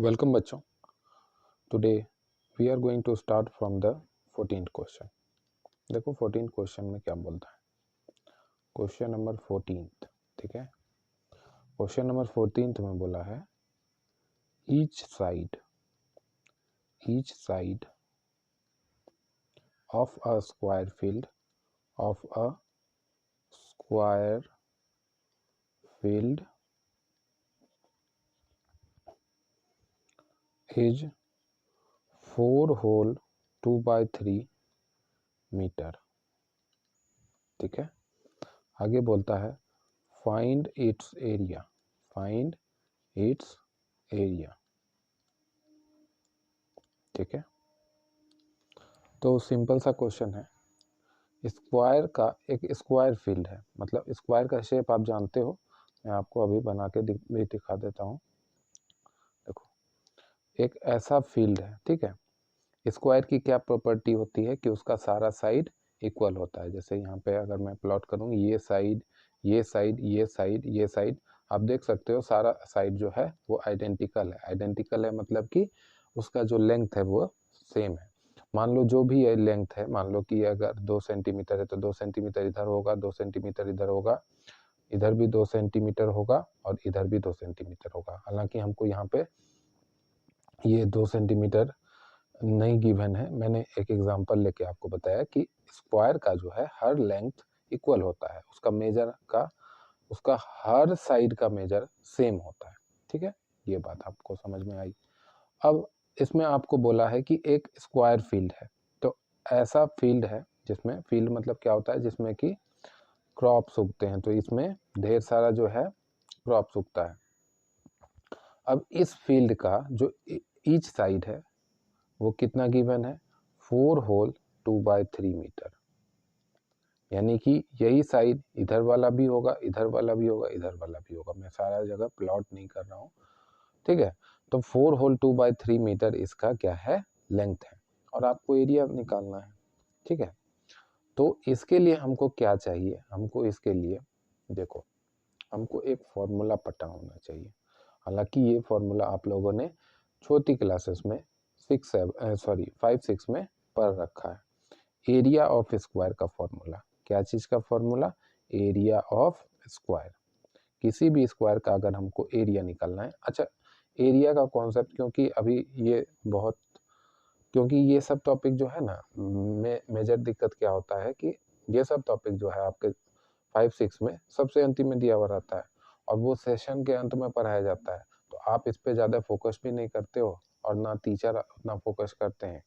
Welcome बच्चों। Today we are going to start from the 14th question. देखो 14th question में क्या बोलता है। क्वेश्चन नंबर 14, ठीक है। क्वेश्चन नंबर 14 में बोला है each side of a square field is 4 whole 2/3 metre, ठीक है। आगे बोलता है फाइंड इट्स एरिया, ठीक है। तो सिंपल सा क्वेश्चन है। स्क्वायर का एक स्क्वायर फील्ड है, मतलब स्क्वायर का शेप आप जानते हो, मैं आपको अभी बना के भी दिखा देता हूँ। देखो एक ऐसा फील्ड है, ठीक है। स्क्वायर की क्या प्रॉपर्टी होती है कि उसका सारा साइड इक्वल होता है। जैसे यहाँ पे अगर मैं प्लॉट करूँ, ये साइड ये साइड ये साइड ये साइड, आप देख सकते हो सारा साइड जो है वो आइडेंटिकल है मतलब कि उसका जो लेंथ है वो सेम है। मान लो जो भी लेंथ है, मान लो कि अगर 2 सेंटीमीटर है तो 2 सेंटीमीटर इधर होगा, 2 सेंटीमीटर इधर होगा, इधर भी 2 सेंटीमीटर होगा और इधर भी 2 सेंटीमीटर होगा। हालांकि हमको यहाँ पे ये 2 सेंटीमीटर नहीं गिवन है, मैंने एक एग्जांपल लेके आपको बताया कि स्क्वायर का जो है हर लेंथ इक्वल होता है, उसका हर साइड का मेजर सेम होता है, ठीक है। ये बात आपको समझ में आई। अब इसमें आपको बोला है कि एक स्क्वायर फील्ड है, तो ऐसा फील्ड है जिसमें, फील्ड मतलब क्या होता है, जिसमें कि क्रॉप्स उगते हैं, तो इसमें ढेर सारा जो है क्रॉप्स उगता है। अब इस फील्ड का जो ईच साइड है वो कितना गिवन है, 4 होल 2/3 मीटर, यानी कि यही साइड इधर वाला भी होगा, इधर वाला भी होगा, इधर वाला भी होगा। मैं सारा जगह प्लॉट नहीं कर रहा हूँ, ठीक है। तो 4 होल 2/3 मीटर इसका क्या है, लेंथ है, और आपको एरिया निकालना है, ठीक है। तो इसके लिए हमको क्या चाहिए, हमको इसके लिए देखो, हमको एक फॉर्मूला पता होना चाहिए। हालांकि ये फॉर्मूला आप लोगों ने छोटी क्लासेस में 5-6 में पढ़ रखा है। एरिया ऑफ स्क्वायर का फॉर्मूला, क्या चीज का फॉर्मूला, एरिया ऑफ स्क्वायर। किसी भी स्क्वायर का अगर हमको एरिया निकालना है, अच्छा एरिया का कॉन्सेप्ट, क्योंकि ये सब टॉपिक जो है ना, मेजर दिक्कत क्या होता है कि ये सब टॉपिक जो है आपके 5-6 में सबसे अंतिम में दिया हुआ रहता है और वो सेशन के अंत में पढ़ाया जाता है, तो आप इस पे ज़्यादा फोकस भी नहीं करते हो और ना टीचर उतना फोकस करते हैं।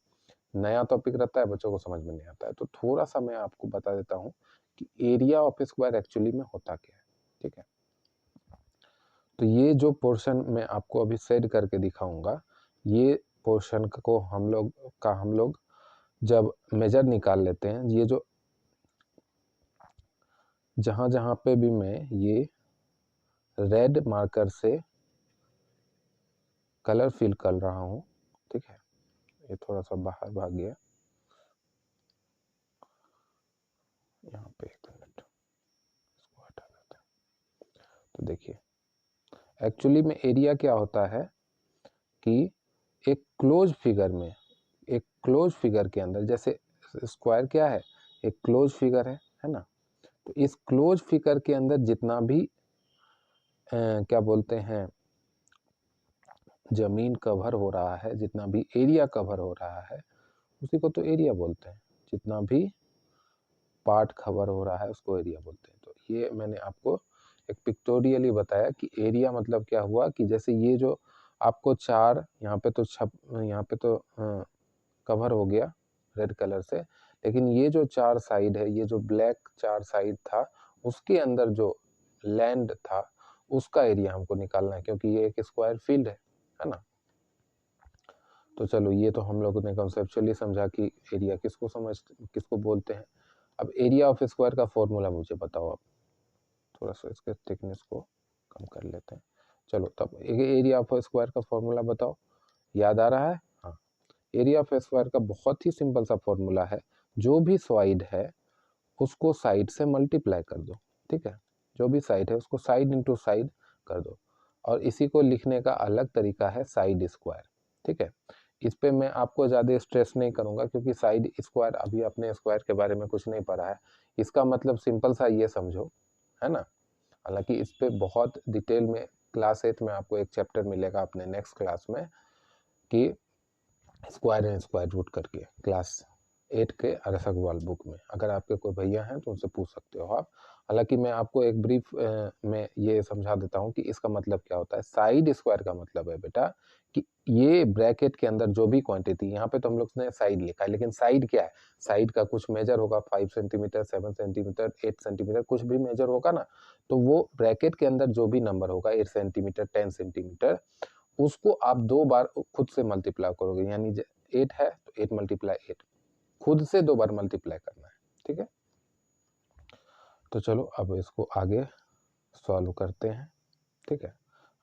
नया टॉपिक रहता है, बच्चों को समझ में नहीं आता है। तो थोड़ा सा मैं आपको बता देता हूँ कि एरिया ऑफ स्क्वायर एक्चुअली में होता क्या है, ठीक है। तो ये जो पोर्शन मैं आपको अभी सेट करके दिखाऊंगा, ये पोर्शन को हम लोग जब मेजर निकाल लेते हैं, ये जो जहां जहां पे भी मैं ये रेड मार्कर से कलर फिल कर रहा हूं, ठीक है। ये थोड़ा सा बाहर भाग गया, यहाँ पे 1 मिनट इसको हटा देते हैं। तो देखिए एक्चुअली में एरिया क्या होता है कि एक क्लोज फिगर के अंदर, जैसे स्क्वायर क्या है, एक क्लोज फिगर है ना। तो इस क्लोज फिगर के अंदर जितना भी क्या बोलते हैं, जमीन कवर हो रहा है, जितना भी एरिया कवर हो रहा है, उसी को तो एरिया बोलते हैं। जितना भी पार्ट कवर हो रहा है उसको एरिया बोलते हैं। तो ये मैंने आपको एक पिक्टोरियली बताया कि एरिया मतलब क्या हुआ, कि जैसे ये जो आपको 4 यहाँ पे तो कवर हो गया रेड कलर से, लेकिन ये जो 4 साइड है, ये जो ब्लैक 4 साइड था, उसके अंदर जो लैंड था उसका एरिया हमको निकालना है, क्योंकि ये एक स्क्वायर फील्ड है ना। तो चलो ये तो हम लोगों ने कॉन्सेप्चुअली समझा कि एरिया किसको बोलते हैं। अब एरिया ऑफ स्क्वायर का फॉर्मूला मुझे बताओ। अब थोड़ा सा इसके थिकनेस को कम कर लेते हैं। चलो तब एरिया ऑफ स्क्वायर का फॉर्मूला बताओ, याद आ रहा है। हाँ, एरिया ऑफ स्क्वायर का बहुत ही सिंपल सा फॉर्मूला है, जो भी साइड है उसको साइड से मल्टीप्लाई कर दो, ठीक है। जो भी साइड है उसको साइड इंटू साइड कर दो। और इसी को लिखने का अलग तरीका है साइड स्क्वायर। ठीक है, इस पे मैं आपको ज़्यादा स्ट्रेस नहीं करूँगा क्योंकि साइड स्क्वायर अभी अपने स्क्वायर के बारे में कुछ नहीं पढ़ा है। इसका मतलब सिंपल सा ये समझो, है ना। हालांकि इस पे बहुत डिटेल में क्लास 8 में आपको एक चैप्टर मिलेगा अपने नेक्स्ट क्लास में कि स्क्वायर एंड स्क्वायर रूट करके, क्लास 8 के अरस अग्रवाल बुक में। अगर आपके कोई भैया हैं तो उनसे पूछ सकते हो आप। हालांकि मैं आपको एक ब्रीफ में ये समझा देता हूँ कि इसका मतलब क्या होता है। साइड स्क्वायर का मतलब है बेटा कि ये ब्रैकेट के अंदर जो भी क्वांटिटी, यहाँ पे तो हम लोग ने साइड लिखा है, लेकिन साइड क्या है, साइड का कुछ मेजर होगा, 5 सेंटीमीटर, 7 सेंटीमीटर, 8 सेंटीमीटर, कुछ भी मेजर होगा ना, तो वो ब्रैकेट के अंदर जो भी नंबर होगा, 8 सेंटीमीटर, 10 सेंटीमीटर, उसको आप 2 बार खुद से मल्टीप्लाई करोगे। यानी 8 है तो 8 मल्टीप्लाई 8, खुद से 2 बार मल्टीप्लाई करना है। ठीक है, तो चलो अब इसको आगे सॉल्व करते हैं। ठीक है,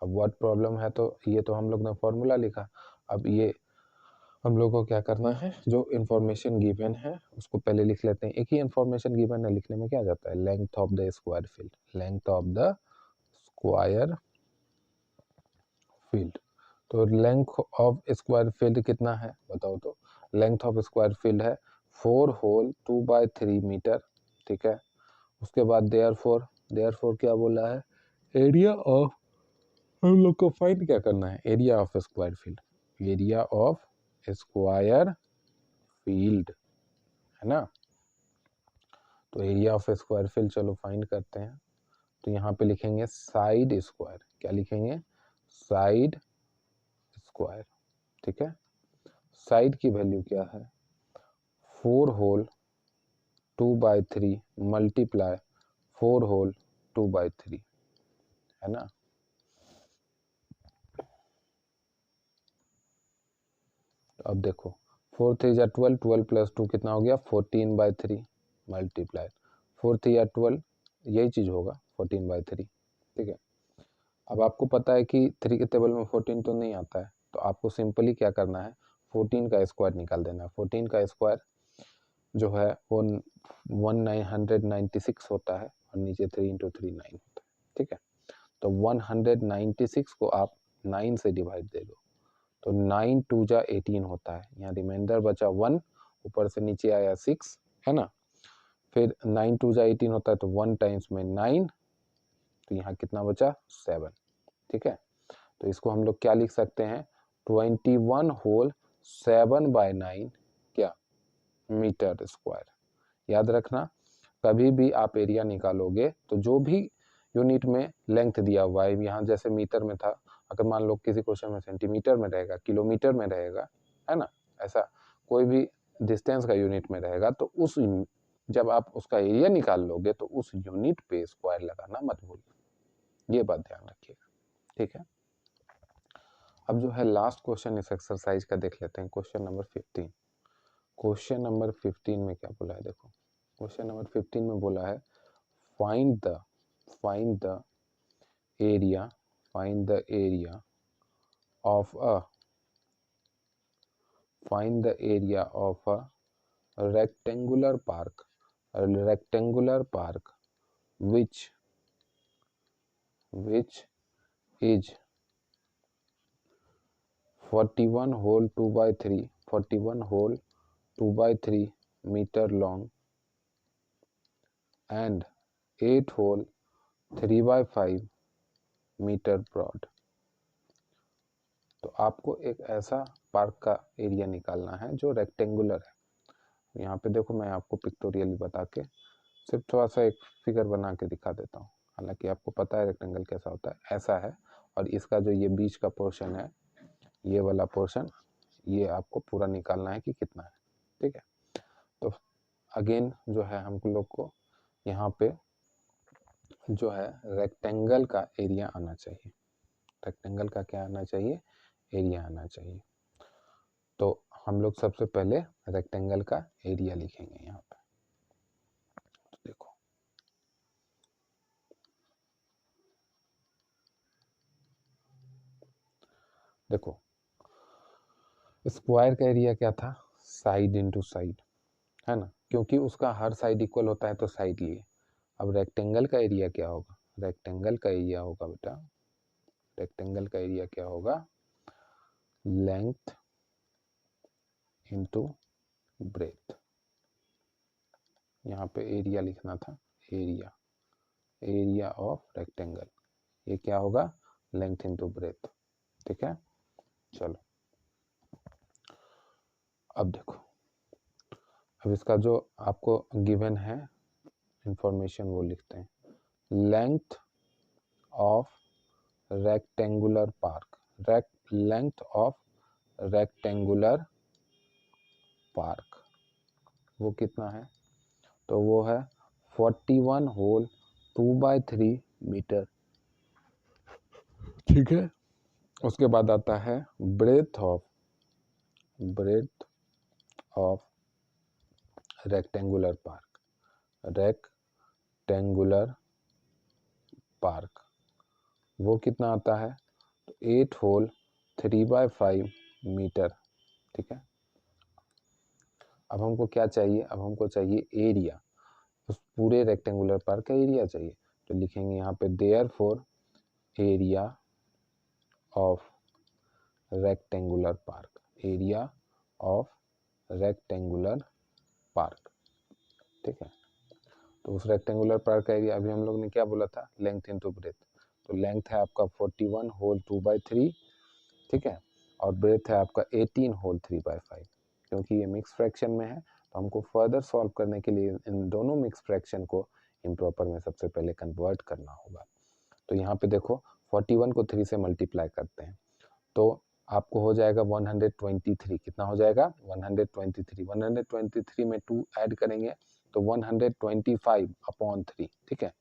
अब व्हाट प्रॉब्लम है, तो ये तो हम लोग ने फॉर्मूला लिखा। अब ये हम लोग को क्या करना है, जो इन्फॉर्मेशन गिवन है उसको पहले लिख लेते हैं। एक ही इन्फॉर्मेशन गिवन है, लिखने में क्या जाता है, length of the square field, length of the square field. तो लेंथ ऑफ स्क्वायर फील्ड कितना है बताओ, तो लेंथ ऑफ स्क्वायर फील्ड है 4 होल 2/3 मीटर। ठीक है, उसके बाद देयरफॉर क्या बोला है, एरिया ऑफ, हम लोग को फाइंड क्या करना है, area of square field, area of square field, है ना। तो एरिया ऑफ स्क्वायर फील्ड चलो फाइंड करते हैं। तो यहाँ पे लिखेंगे साइड स्क्वायर, क्या लिखेंगे, साइड स्क्वायर। ठीक है, साइड की वैल्यू क्या है, 4 होल 2/3 मल्टीप्लाई 4 होल 2/3, है ना। तो अब देखो 4 3 जा 12, 12 प्लस 2 कितना हो गया 14/3 मल्टीप्लाई 4 3 या 12, यही चीज होगा 14/3। ठीक है, अब आपको पता है कि 3 के टेबल में 14 तो नहीं आता है, तो आपको सिंपली क्या करना है, 14 का स्क्वायर निकाल देना है। 14 का स्क्वायर जो है वो 1996 होता है, और नीचे 3 × 3 9 होता है। ठीक है, तो 196 को आप 9 से डिवाइड दे दो, तो 9 2 जा 18 होता है। यहाँ रिमाइंडर बचा 1, ऊपर से नीचे आया 6, है ना। फिर 9 2 जा 18 होता है, तो 1 टाइम्स में 9, तो यहाँ कितना बचा 7। ठीक है, तो इसको हम लोग क्या लिख सकते हैं, 21 होल 7/9 क्या, मीटर स्क्वायर। याद रखना, कभी भी आप एरिया निकालोगे तो जो भी यूनिट में लेंथ दिया हुआ है, यहाँ जैसे मीटर में था, अगर मान लो किसी क्वेश्चन में सेंटीमीटर में रहेगा, किलोमीटर में रहेगा, है ना, ऐसा कोई भी डिस्टेंस का यूनिट में रहेगा, तो उस जब आप उसका एरिया निकाल लोगे तो उस यूनिट पे स्क्वायर लगाना मत भूलिए, ये बात ध्यान रखिएगा। ठीक है, अब जो है लास्ट क्वेश्चन इस एक्सरसाइज का देख लेते हैं, क्वेश्चन नंबर 15। क्वेश्चन नंबर 15 में क्या बोला है, देखो क्वेश्चन नंबर 15 में बोला है find the area of a rectangular park which is 41 whole 2/3 meter long and 8 whole 3/5 metre broad. तो आपको एक ऐसा पार्क का एरिया निकालना है जो रेक्टेंगुलर है। यहाँ पे देखो मैं आपको पिक्टोरियली बता के सिर्फ थोड़ा सा एक फिगर बना के दिखा देता हूँ। हालांकि आपको पता है रेक्टेंगल कैसा होता है, ऐसा है, और इसका जो ये बीच का पोर्शन है, ये वाला पोर्शन, ये आपको पूरा निकालना है कि कितना है। ठीक है, तो अगेन जो है हम लोग को यहाँ पे जो है रेक्टेंगल का एरिया आना चाहिए। रेक्टेंगल का क्या आना चाहिए, एरिया आना चाहिए। तो हम लोग सबसे पहले रेक्टेंगल का एरिया लिखेंगे यहाँ पे। तो देखो स्क्वायर का एरिया क्या था, साइड इंटू साइड, है ना, क्योंकि उसका हर साइड इक्वल होता है तो साइड लिए। अब रेक्टेंगल का एरिया क्या होगा, रेक्टेंगल का एरिया होगा बेटा रेक्टेंगल का एरिया क्या होगा, लेंथ इंटू ब्रेथ। यहाँ पे एरिया लिखना था, एरिया ऑफ रेक्टेंगल, ये क्या होगा, लेंथ इंटू ब्रेथ। ठीक है, चलो अब देखो, अब इसका जो आपको गिवन है इंफॉर्मेशन वो लिखते हैं। Length of rectangular park, length of rectangular park वो कितना है, तो वो है 41 होल 2/3 मीटर। ठीक है, उसके बाद आता है ब्रेथ ऑफ रेक्टेंगुलर पार्क वो कितना आता है, तो 8 होल 3/5 मीटर। ठीक है, अब हमको क्या चाहिए, अब हमको चाहिए एरिया, उस पूरे रेक्टेंगुलर पार्क का एरिया चाहिए। तो लिखेंगे यहाँ पे therefore area of rectangular park, area of rectangular park. ठीक है, तो उस रेक्टेंगुलर पार्क का एरिया, अभी हम लोग ने क्या बोला था, लेंथ इनटू ब्रेथ। तो लेंथ है आपका 41 होल 2/3, ठीक है, और ब्रेथ है आपका 18 होल 3/5। क्योंकि ये मिक्स फ्रैक्शन में है तो हमको फर्दर सॉल्व करने के लिए इन दोनों मिक्स फ्रैक्शन को इम्प्रॉपर में सबसे पहले कन्वर्ट करना होगा। तो यहाँ पे देखो 41 को 3 से मल्टीप्लाई करते हैं तो आपको हो जाएगा 123। कितना हो जाएगा, 123। 123 में 2 ऐड करेंगे तो 125/3। ठीक है,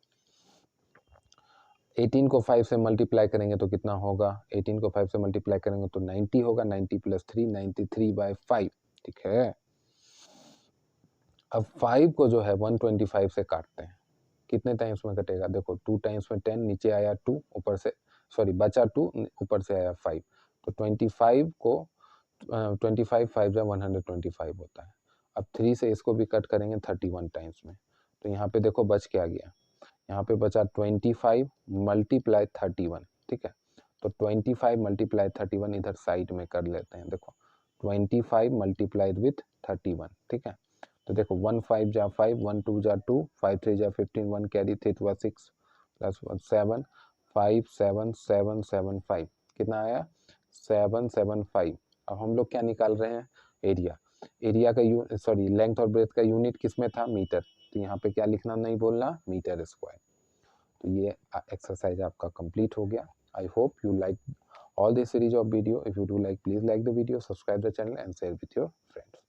18 को 5 से मल्टीप्लाई करेंगे तो कितना होगा, 18 को 5 से मल्टीप्लाई करेंगे तो 90 होगा, 90 + 3 93/5। ठीक है, अब 5 को जो है 125 से काटते हैं, कितने टाइम्स में कटेगा, देखो 2 टाइम्स में 10, नीचे आया 2, ऊपर से सॉरी बचा 2, ऊपर से आया 5, तो 25 को 25 5 जा 125 होता है। अब 3 से इसको भी कट करेंगे 31 टाइम्स में, तो यहाँ पे देखो बच क्या गया, यहाँ पे बचा 25 मल्टीप्लाई 31। ठीक है, तो 25 मल्टीप्लाई 31 इधर साइड में कर लेते हैं, देखो 25 मल्टीप्लाइड विथ 31। ठीक है, तो देखो 1 5 जा 5, 1 2 जा 2, 5 3 जा 15, 1 कैरी 3 हुआ 6 प्लस 7 5 7 7 7 5, कितना आया 775। अब हम लोग क्या निकाल रहे हैं, एरिया, एरिया का सॉरी लेंथ और ब्रेथ का यूनिट किस में था, मीटर, तो यहाँ पे क्या लिखना नहीं बोलना, मीटर स्क्वायर। तो ये एक्सरसाइज आपका कंप्लीट हो गया। I hope you like all this series of video. If you do like, please like the video, subscribe the channel and share with your friends.